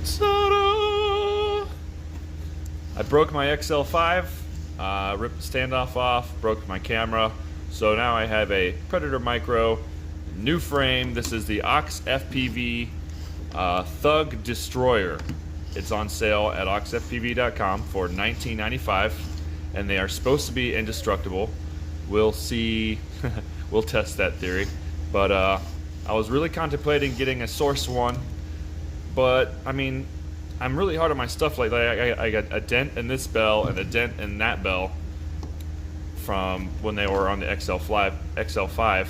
Ta-da! I broke my XL5, ripped the standoff off, broke my camera, so now I have a Predator Micro, new frame. This is the Ox FPV Thug Destroyer. It's on sale at oxfpv.com for $19.95, and they are supposed to be indestructible. We'll see. We'll test that theory. But I was really contemplating getting a Source one, but I mean, I'm really hard on my stuff. Like I got a dent in this bell and a dent in that bell from when they were on the XL5,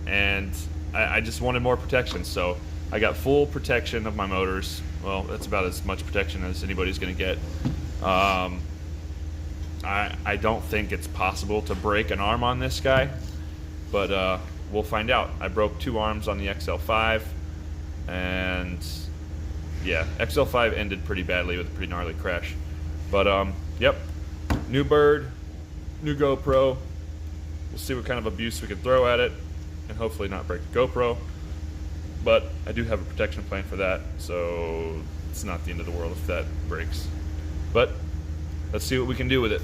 and I just wanted more protection, so I got full protection of my motors. Well, that's about as much protection as anybody's going to get. I don't think it's possible to break an arm on this guy, but we'll find out. I broke 2 arms on the XL5, and yeah, XL5 ended pretty badly with a pretty gnarly crash. But yep, new bird, new GoPro. We'll see what kind of abuse we can throw at it, and hopefully not break the GoPro. But I do have a protection plan for that, so it's not the end of the world if that breaks. But let's see what we can do with it.